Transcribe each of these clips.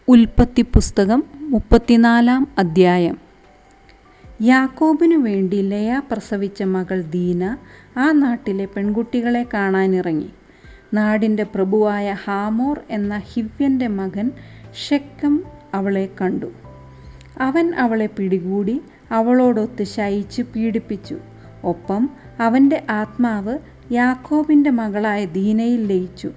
ഉൽപ്പത്തി പുസ്തകം 34 അധ്യായം. യാക്കോബിനു വേണ്ടി ലയ പ്രസവിച്ച മകൾ ദീന ആ നാട്ടിലെ പെൺകുട്ടികളെ കാണാനിറങ്ങി. നാടിൻ്റെ പ്രഭുവായ ഹാമോർ എന്ന ഹിവ്യൻ്റെ മകൻ ഷെക്കം അവളെ കണ്ടു. അവൻ അവളെ പിടികൂടി അവളോടൊത്ത് ശയിച്ച് പീഡിപ്പിച്ചു. ഒപ്പം അവൻ്റെ ആത്മാവ് യാക്കോബിൻ്റെ മകളായ ദീനയിൽ ലയിച്ചു.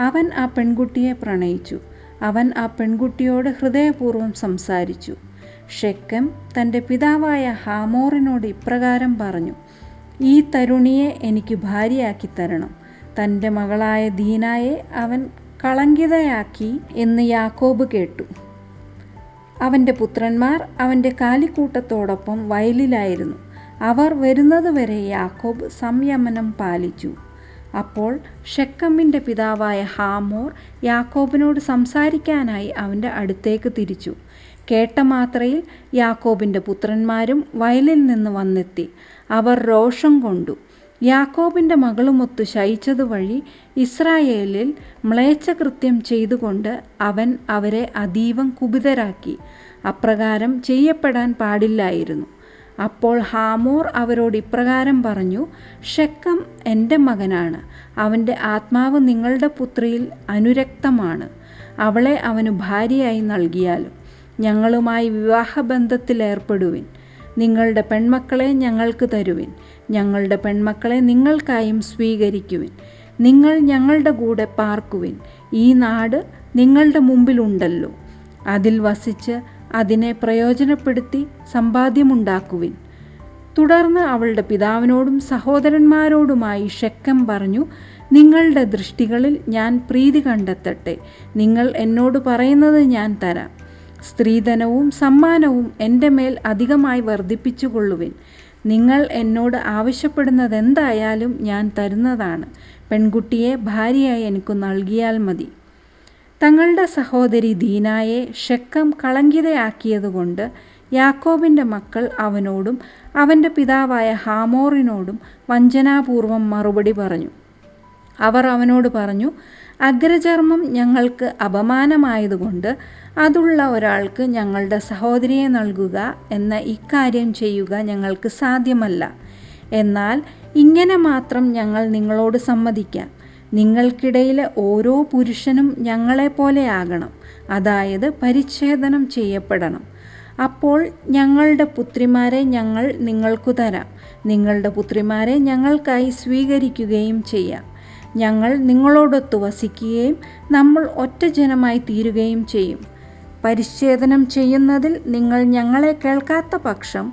അവൻ ആ പെൺകുട്ടിയെ പ്രണയിച്ചു. അവൻ ആ പെൺകുട്ടിയോട് ഹൃദയപൂർവ്വം സംസാരിച്ചു. ഷെക്കം തൻ്റെ പിതാവായ ഹാമോറിനോട് ഇപ്രകാരം പറഞ്ഞു: ഈ തരുണിയെ എനിക്ക് ഭാര്യയാക്കി തരണം. തൻ്റെ മകളായ ദീനായെ അവൻ കളങ്കിതയാക്കി എന്ന് യാക്കോബ് കേട്ടു. അവൻ്റെ പുത്രന്മാർ അവൻ്റെ കാലിക്കൂട്ടത്തോടൊപ്പം വയലിലായിരുന്നു. അവർ വരുന്നതുവരെ യാക്കോബ് സംയമനം പാലിച്ചു. അപ്പോൾ ഷെക്കമിൻ്റെ പിതാവായ ഹാമോർ യാക്കോബിനോട് സംസാരിക്കാനായി അവൻ്റെ അടുത്തേക്ക് തിരിച്ചു. കേട്ട മാത്രയിൽ യാക്കോബിൻ്റെ പുത്രന്മാരും വയലിൽ നിന്ന് വന്നെത്തി. അവർ രോഷം കൊണ്ടു. യാക്കോബിൻ്റെ മകളുമൊത്ത് ശയിച്ചതുവഴി ഇസ്രായേലിൽ മ്ലേച്ഛകൃത്യം ചെയ്തുകൊണ്ട് അവൻ അവരെ അതീവം കുപിതരാക്കി. അപ്രകാരം ചെയ്യപ്പെടാൻ പാടില്ലായിരുന്നു. അപ്പോൾ ഹാമോർ അവരോട് ഇപ്രകാരം പറഞ്ഞു: ഷെക്കം എൻ്റെ മകനാണ്. അവൻ്റെ ആത്മാവ് നിങ്ങളുടെ പുത്രിയിൽ അനുരക്തമാണ്. അവളെ അവന് ഭാര്യയായി നൽകിയാലും ഞങ്ങളുമായി വിവാഹബന്ധത്തിലേർപ്പെടുവിൻ. നിങ്ങളുടെ പെൺമക്കളെ ഞങ്ങൾക്ക് തരുവിൻ. ഞങ്ങളുടെ പെൺമക്കളെ നിങ്ങൾക്കായും സ്വീകരിക്കുവിൻ. നിങ്ങൾ ഞങ്ങളുടെ കൂടെ പാർക്കുവിൻ. ഈ നാട് നിങ്ങളുടെ മുമ്പിലുണ്ടല്ലോ. അതിൽ വസിച്ച് അതിനെ പ്രയോജനപ്പെടുത്തി സമ്പാദ്യമുണ്ടാക്കുവിൻ. തുടർന്ന് അവളുടെ പിതാവിനോടും സഹോദരന്മാരോടുമായി ഷെക്കം പറഞ്ഞു: നിങ്ങളുടെ ദൃഷ്ടികളിൽ ഞാൻ പ്രീതി കണ്ടെത്തട്ടെ. നിങ്ങൾ എന്നോട് പറയുന്നത് ഞാൻ തരാം. സ്ത്രീധനവും സമ്മാനവും എൻ്റെ മേൽ അധികമായി വർദ്ധിപ്പിച്ചുകൊള്ളുവിൻ. നിങ്ങൾ എന്നോട് ആവശ്യപ്പെടുന്നതെന്തായാലും ഞാൻ തരുന്നതാണ്. പെൺകുട്ടിയെ ഭാര്യയായി എനിക്ക് നൽകിയാൽ മതി. തങ്ങളുടെ സഹോദരി ദീനായെ ഷെക്കം കളങ്കിതയാക്കിയതുകൊണ്ട് യാക്കോബിൻ്റെ മക്കൾ അവനോടും അവൻ്റെ പിതാവായ ഹാമോറിനോടും വഞ്ചനാപൂർവം മറുപടി പറഞ്ഞു. അവർ അവനോട് പറഞ്ഞു: അഗ്രചർമ്മം ഞങ്ങൾക്ക് അപമാനമായതുകൊണ്ട് അതുള്ള ഒരാൾക്ക് ഞങ്ങളുടെ സഹോദരിയെ നൽകുക എന്ന ഇക്കാര്യം ചെയ്യുക ഞങ്ങൾക്ക് സാധ്യമല്ല. എന്നാൽ ഇങ്ങനെ മാത്രം ഞങ്ങൾ നിങ്ങളോട് സമ്മതിക്കാം: നിങ്ങൾക്കിടയിലെ ഓരോ പുരുഷനും ഞങ്ങളെപ്പോലെയാകണം, അതായത് പരിച്ഛേദനം ചെയ്യപ്പെടണം. അപ്പോൾ ഞങ്ങളുടെ പുത്രിമാരെ ഞങ്ങൾ നിങ്ങൾക്കു തരാം. നിങ്ങളുടെ പുത്രിമാരെ ഞങ്ങൾക്കായി സ്വീകരിക്കുകയും ചെയ്യാം. ഞങ്ങൾ നിങ്ങളോടൊത്ത് വസിക്കുകയും നമ്മൾ ഒറ്റ ജനമായി തീരുകയും ചെയ്യും. പരിച്ഛേദനം ചെയ്യുന്നതിൽ നിങ്ങൾ ഞങ്ങളെ കേൾക്കാത്ത പക്ഷം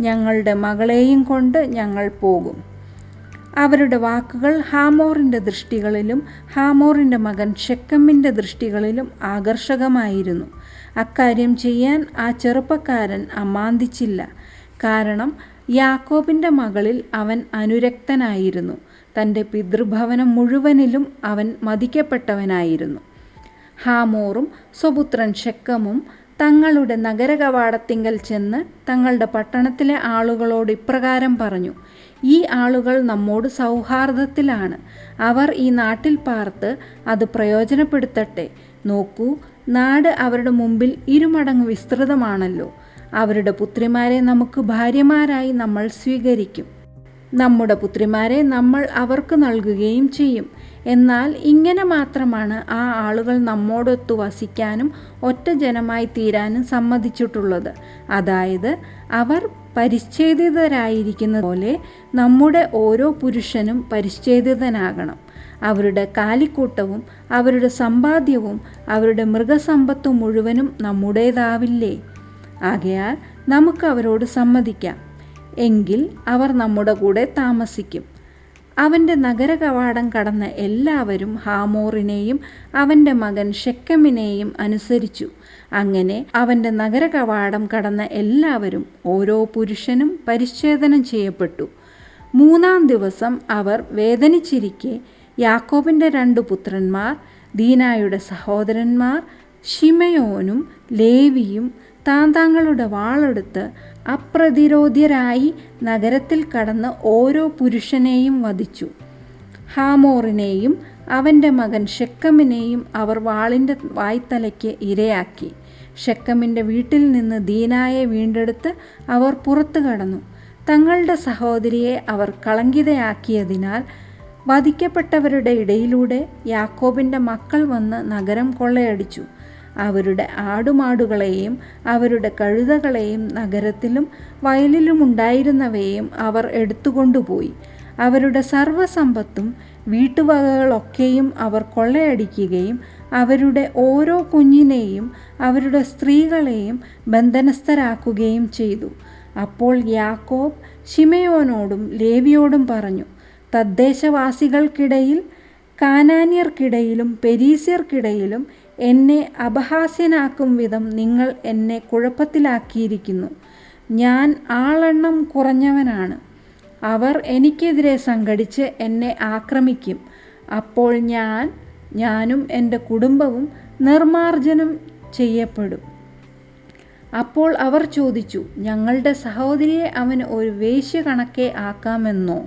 ഞങ്ങളുടെ മകളെയും കൊണ്ട് ഞങ്ങൾ പോകും. അവരുടെ വാക്കുകൾ ഹാമോറിൻ്റെ ദൃഷ്ടികളിലും ഹാമോറിൻ്റെ മകൻ ഷെക്കമിൻ്റെ ദൃഷ്ടികളിലും ആകർഷകമായിരുന്നു. അക്കാര്യം ചെയ്യാൻ ആ ചെറുപ്പക്കാരൻ അമാന്തിച്ചില്ല. കാരണം യാക്കോബിൻ്റെ മകളിൽ അവൻ അനുരക്തനായിരുന്നു. തൻ്റെ പിതൃഭവനം മുഴുവനിലും അവൻ മതിക്കപ്പെട്ടവനായിരുന്നു. ഹാമോറും സ്വപുത്രൻ ഷെക്കമും തങ്ങളുടെ നഗരകവാടത്തിങ്കൽ ചെന്ന് തങ്ങളുടെ പട്ടണത്തിലെ ആളുകളോട് ഇപ്രകാരം പറഞ്ഞു: ഈ ആളുകൾ നമ്മോട് സൗഹാർദ്ദത്തിലാണ്. അവർ ഈ നാട്ടിൽ പാർത്ത് അത് പ്രയോജനപ്പെടുത്തട്ടെ. നോക്കൂ, നാട് അവരുടെ മുമ്പിൽ ഇരുമടങ്ങ് വിസ്തൃതമാണല്ലോ. അവരുടെ പുത്രിമാരെ നമുക്ക് ഭാര്യമാരായി നമ്മൾ സ്വീകരിക്കും. നമ്മുടെ പുത്രിമാരെ നമ്മൾ അവർക്ക് നൽകുകയും ചെയ്യും. എന്നാൽ ഇങ്ങനെ മാത്രമാണ് ആ ആളുകൾ നമ്മോടൊത്തു വസിക്കാനും ഒറ്റ ജനമായി തീരാനും സമ്മതിച്ചിട്ടുള്ളത്. അതായത് അവർ പരിച്ഛേദിതരായിരിക്കുന്ന പോലെ നമ്മുടെ ഓരോ പുരുഷനും പരിച്ഛേദിതനാകണം. അവരുടെ കാലിക്കൂട്ടവും അവരുടെ സമ്പാദ്യവും അവരുടെ മൃഗസമ്പത്തും മുഴുവനും നമ്മുടേതാവില്ലേ? ആകയാൽ നമുക്ക് അവരോട് സമ്മതിക്കാം. എങ്കിൽ അവർ നമ്മുടെ കൂടെ താമസിക്കും. അവൻ്റെ നഗരകവാടം കടന്ന എല്ലാവരും ഹാമോറിനെയും അവൻ്റെ മകൻ ഷെക്കമിനെയും അനുസരിച്ചു. അങ്ങനെ അവൻ്റെ നഗരകവാടം കടന്ന എല്ലാവരും ഓരോ പുരുഷനും പരിച്ഛേദനം ചെയ്യപ്പെട്ടു. 3-ാം ദിവസം അവർ വേദനിച്ചിരിക്കെ യാക്കോബിൻ്റെ 2 പുത്രന്മാർ, ദീനായുടെ സഹോദരന്മാർ ശിമയോനും ലേവിയും താന്താങ്ങളുടെ വാളെടുത്ത് അപ്രതിരോധ്യരായി നഗരത്തിൽ കടന്ന് ഓരോ പുരുഷനെയും വധിച്ചു. ഹാമോറിനെയും അവൻ്റെ മകൻ ശെക്കമിനെയും അവർ വാളിൻ്റെ വായ്ത്തലയ്ക്ക് ഇരയാക്കി. ശെക്കമിൻ്റെ വീട്ടിൽ നിന്ന് ദീനായെ വീണ്ടെടുത്ത് അവർ പുറത്തു കടന്നു. തങ്ങളുടെ സഹോദരിയെ അവർ കളങ്കിതയാക്കിയതിനാൽ വധിക്കപ്പെട്ടവരുടെ ഇടയിലൂടെ യാക്കോബിൻ്റെ മക്കൾ വന്ന് നഗരം കൊള്ളയടിച്ചു. അവരുടെ ആടുമാടുകളെയും അവരുടെ കഴുതകളെയും നഗരത്തിലും വയലിലുമുണ്ടായിരുന്നവയെയും അവർ എടുത്തുകൊണ്ടുപോയി. അവരുടെ സർവ്വസമ്പത്തും വീട്ടുവകകളൊക്കെയും അവർ കൊള്ളയടിക്കുകയും അവരുടെ ഓരോ കുഞ്ഞിനെയും അവരുടെ സ്ത്രീകളെയും ബന്ധനസ്ഥരാക്കുകയും ചെയ്തു. അപ്പോൾ യാക്കോബ് ശിമെയോനോടും ലേവിയോടും പറഞ്ഞു, തദ്ദേശവാസികൾക്കിടയിൽ, കാനാന്യർക്കിടയിലും പെരീസ്യർക്കിടയിലും എന്നെ അപഹാസ്യനാക്കും വിധം നിങ്ങൾ എന്നെ കുഴപ്പത്തിലാക്കിയിരിക്കുന്നു. ഞാൻ ആളെണ്ണം കുറഞ്ഞവനാണ്. അവർ എനിക്കെതിരെ സംഘടിച്ച് എന്നെ ആക്രമിക്കും. അപ്പോൾ ഞാനും എൻ്റെ കുടുംബവും നിർമ്മാർജ്ജനം ചെയ്യപ്പെടും. അപ്പോൾ അവർ ചോദിച്ചു, ഞങ്ങളുടെ സഹോദരിയെ അവന് ഒരു വേശ്യ കണക്കെ ആക്കാമെന്നോ?